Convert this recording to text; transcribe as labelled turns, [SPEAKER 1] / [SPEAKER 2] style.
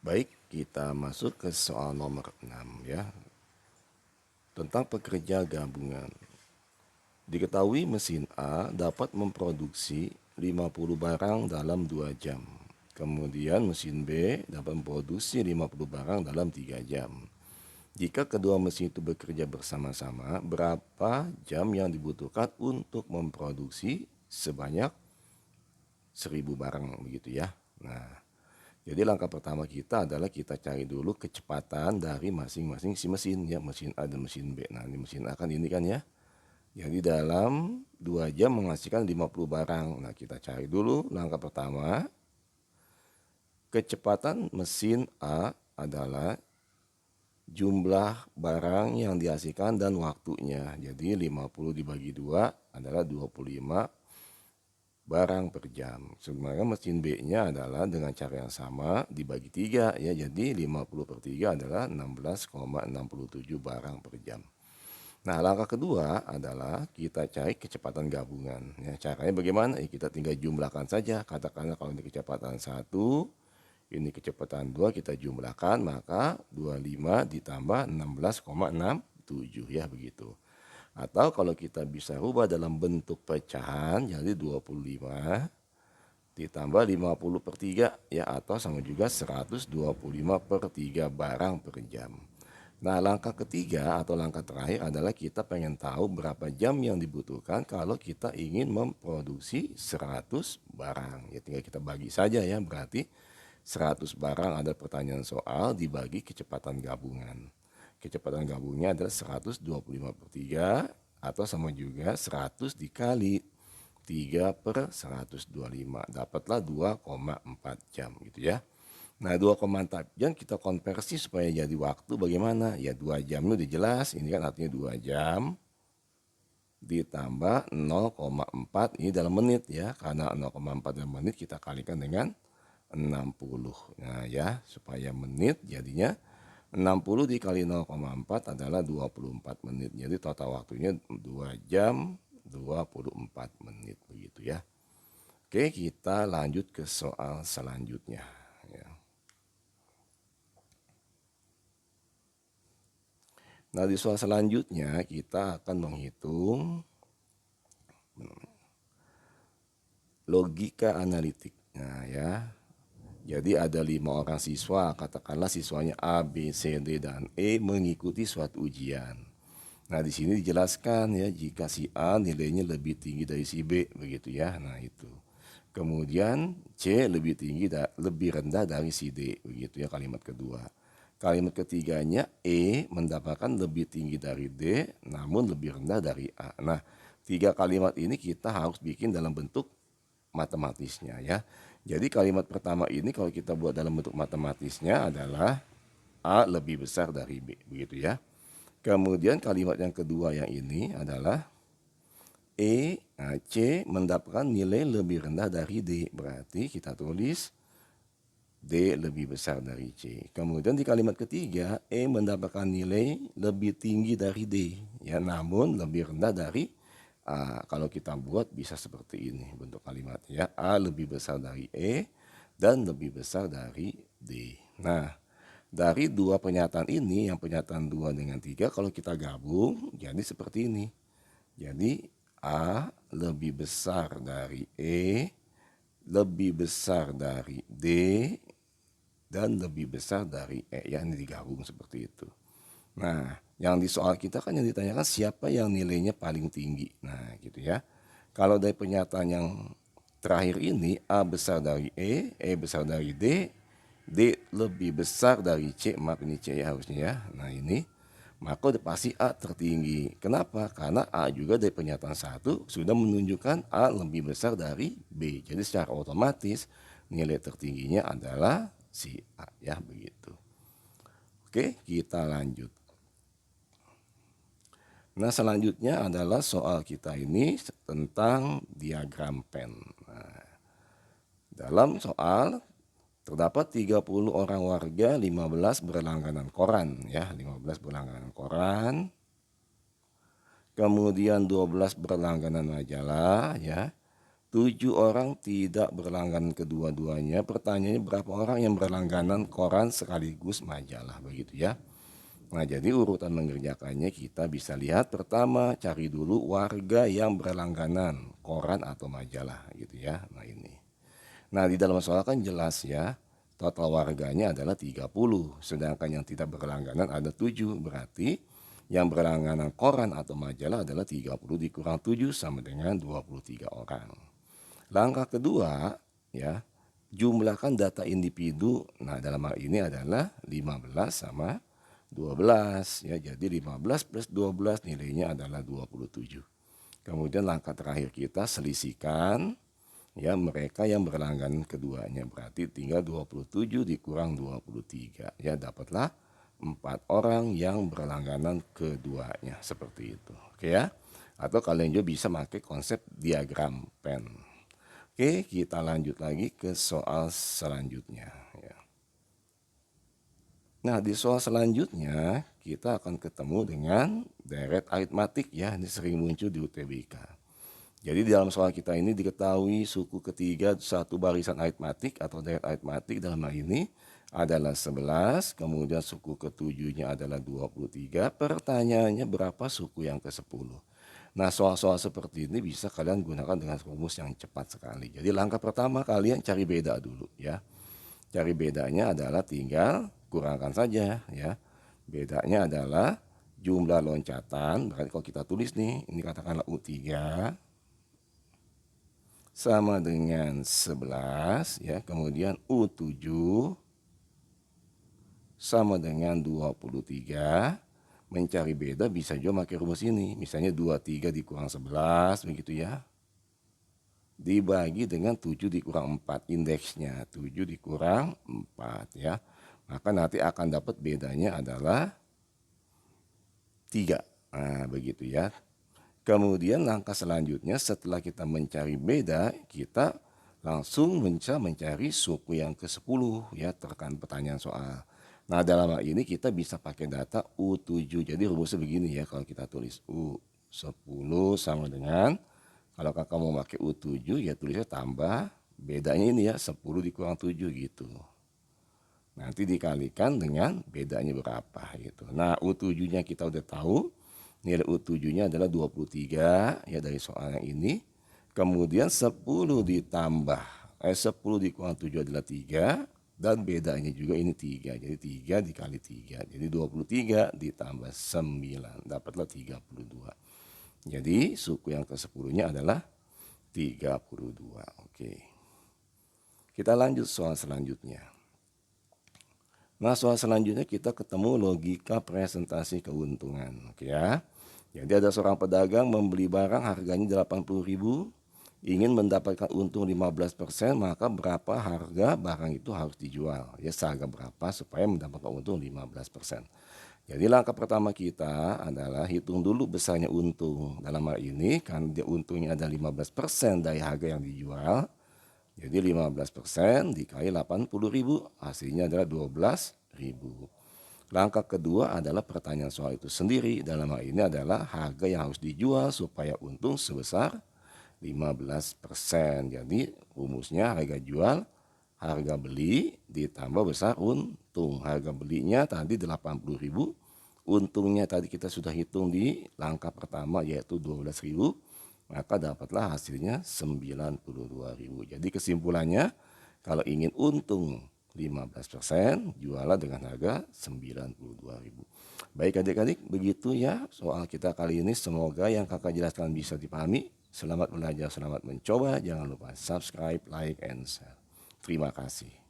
[SPEAKER 1] Baik, kita masuk ke soal nomor 6 ya, tentang pekerja gabungan. Diketahui mesin A dapat memproduksi 50 barang dalam 2 jam. Kemudian mesin B dapat memproduksi 50 barang dalam 3 jam. Jika kedua mesin itu bekerja bersama-sama, berapa jam yang dibutuhkan untuk memproduksi sebanyak 1000 barang begitu ya. Nah, jadi langkah pertama kita adalah kita cari dulu kecepatan dari masing-masing si mesin ya, mesin A dan mesin B. Nah, ini mesin A kan ini kan ya. Jadi dalam 2 jam menghasilkan 50 barang. Nah, kita cari dulu langkah pertama. Kecepatan mesin A adalah jumlah barang yang dihasilkan dan waktunya. Jadi 50 dibagi 2 adalah 25 barang per jam. Sebenarnya mesin B-nya adalah dengan cara yang sama dibagi 3 ya. Jadi 50 per 3 adalah 16,67 barang per jam. Nah, langkah kedua adalah kita cari kecepatan gabungan. Ya, caranya bagaimana? Kita tinggal jumlahkan saja. Katakanlah kalau ini kecepatan 1, ini kecepatan 2, kita jumlahkan, maka 25 ditambah 16,67 ya begitu. Atau kalau kita bisa rubah dalam bentuk pecahan, jadi 25 ditambah 50 per 3 ya, atau sama juga 125 per 3 barang per jam. Nah, langkah ketiga atau langkah terakhir adalah kita pengen tahu berapa jam yang dibutuhkan kalau kita ingin memproduksi 100 barang. Ya tinggal kita bagi saja ya, berarti 100 barang ada pertanyaan soal dibagi kecepatan gabungan. Kecepatan gabungnya adalah 125 per 3 atau sama juga 100 dikali 3 per 125. Dapatlah 2,4 jam gitu ya. Nah, 2,4 jam kita konversi supaya jadi waktu bagaimana? Ya 2 jam itu udah jelas, ini kan artinya 2 jam ditambah 0,4 ini dalam menit ya. Karena 0,4 dalam menit kita kalikan dengan 60. Nah ya, supaya menit jadinya 60 dikali 0,4 adalah 24 menit. Jadi total waktunya 2 jam 24 menit begitu ya. Oke, kita lanjut ke soal selanjutnya ya. Nah, di soal selanjutnya kita akan menghitung logika analitik. Nah ya, jadi ada 5 orang siswa, katakanlah siswanya A, B, C, D, dan E mengikuti suatu ujian. Nah, di sini dijelaskan ya, jika si A nilainya lebih tinggi dari si B, begitu ya. Nah, itu. Kemudian C lebih tinggi lebih rendah dari si D, begitu ya kalimat kedua. Kalimat ketiganya E mendapatkan lebih tinggi dari D, namun lebih rendah dari A. Nah, 3 kalimat ini kita harus bikin dalam bentuk matematisnya ya. Jadi kalimat pertama ini kalau kita buat dalam bentuk matematisnya adalah A lebih besar dari B, begitu ya. Kemudian kalimat yang kedua yang ini adalah C mendapatkan nilai lebih rendah dari D. Berarti kita tulis D lebih besar dari C. Kemudian di kalimat ketiga, E mendapatkan nilai lebih tinggi dari D. Ya, namun lebih rendah dari A. Kalau kita buat bisa seperti ini bentuk kalimatnya. A lebih besar dari E dan lebih besar dari D. Nah, dari dua pernyataan ini, yang pernyataan 2 dengan 3, kalau kita gabung jadi seperti ini. Jadi A lebih besar dari E, lebih besar dari D, dan lebih besar dari E. Ya, ini digabung seperti itu. Nah, yang di soal kita kan yang ditanyakan siapa yang nilainya paling tinggi. Nah, gitu ya. Kalau dari pernyataan yang terakhir ini, A besar dari E besar dari D lebih besar dari C. Maaf, ini C ya harusnya ya. Nah, ini. Maka udah pasti A tertinggi. Kenapa? Karena A juga dari pernyataan 1 sudah menunjukkan A lebih besar dari B. Jadi secara otomatis nilai tertingginya adalah si A ya begitu. Oke, kita lanjut. Nah, selanjutnya adalah soal kita ini tentang diagram Venn. Nah, dalam soal terdapat 30 orang warga, 15 berlangganan koran ya, 15 berlangganan koran. Kemudian 12 berlangganan majalah ya. 7 orang tidak berlangganan kedua-duanya. Pertanyaannya berapa orang yang berlangganan koran sekaligus majalah, begitu ya. Nah, jadi urutan mengerjakannya kita bisa lihat pertama cari dulu warga yang berlangganan koran atau majalah gitu ya. Nah, ini. Nah, di dalam soal kan jelas ya, total warganya adalah 30, sedangkan yang tidak berlangganan ada 7. Berarti yang berlangganan koran atau majalah adalah 30 dikurang 7 sama dengan 23 orang. Langkah kedua ya, jumlahkan data individu. Nah, dalam hal ini adalah 15 sama 12 ya. Jadi 15 plus 12 nilainya adalah 27. Kemudian langkah terakhir kita selisihkan ya mereka yang berlangganan keduanya. Berarti tinggal 27 dikurang 23 ya, dapatlah 4 orang yang berlangganan keduanya, seperti itu. Oke ya. Atau kalian juga bisa pakai konsep diagram Venn. Oke, kita lanjut lagi ke soal selanjutnya ya. Nah, di soal selanjutnya kita akan ketemu dengan deret aritmatik ya. Ini sering muncul di UTBK. Jadi di dalam soal kita ini diketahui suku ketiga satu barisan aritmatik atau deret aritmatik dalam hal ini adalah 11, kemudian suku ketujuhnya adalah 23. Pertanyaannya berapa suku yang ke-10? Nah, soal-soal seperti ini bisa kalian gunakan dengan rumus yang cepat sekali. Jadi langkah pertama kalian cari beda dulu ya. Cari bedanya adalah tinggal kurangkan saja ya. Bedanya adalah jumlah loncatan. Berarti kalau kita tulis nih, ini katakanlah U3 sama dengan 11 ya. Kemudian U7 sama dengan 23. Mencari beda bisa juga pakai rumus ini. Misalnya 23 dikurang 11 begitu ya. Dibagi dengan 7 dikurang 4, indeksnya 7 dikurang 4 ya. Maka nanti akan dapat bedanya adalah 3. Nah, begitu ya. Kemudian langkah selanjutnya setelah kita mencari beda, kita langsung mencari suku yang ke-10 ya, terkait pertanyaan soal. Nah, dalam hal ini kita bisa pakai data U7. Jadi rumusnya begini ya, kalau kita tulis U10 sama dengan, kalau kakak mau pakai U7 ya tulisnya tambah, bedanya ini ya 10 dikurang 7 gitu. Nanti dikalikan dengan bedanya berapa gitu. Nah, U7-nya kita udah tahu. Nilai U7-nya adalah 23 ya dari soal yang ini. Kemudian 10 ditambah 10 dikurang 7 adalah 3 dan bedanya juga ini 3. Jadi 3 dikali 3. Jadi 23 ditambah 9 dapatlah 32. Jadi suku yang ke-10-nya adalah 32. Oke. Kita lanjut soal selanjutnya. Nah, soal selanjutnya kita ketemu logika presentasi keuntungan. Oke ya. Jadi ada seorang pedagang membeli barang harganya 80.000, ingin mendapatkan untung 15%, maka berapa harga barang itu harus dijual? Ya, seharga berapa supaya mendapatkan untung 15%. Jadi langkah pertama kita adalah hitung dulu besarnya untung. Dalam hal ini kan dia untungnya ada 15% dari harga yang dijual. Jadi 15% dikali 80.000 hasilnya adalah 12.000. Langkah kedua adalah pertanyaan soal itu sendiri. Dalam hal ini adalah harga yang harus dijual supaya untung sebesar 15%. Jadi rumusnya harga jual, harga beli ditambah besar untung. Harga belinya tadi 80.000, untungnya tadi kita sudah hitung di langkah pertama yaitu 12.000, maka dapatlah hasilnya 92.000. Jadi kesimpulannya kalau ingin untung 15%, jualah dengan harga 92.000. Baik adik-adik, begitu ya soal kita kali ini. Semoga yang kakak jelaskan bisa dipahami. Selamat belajar, selamat mencoba. Jangan lupa subscribe, like, and share. Terima kasih.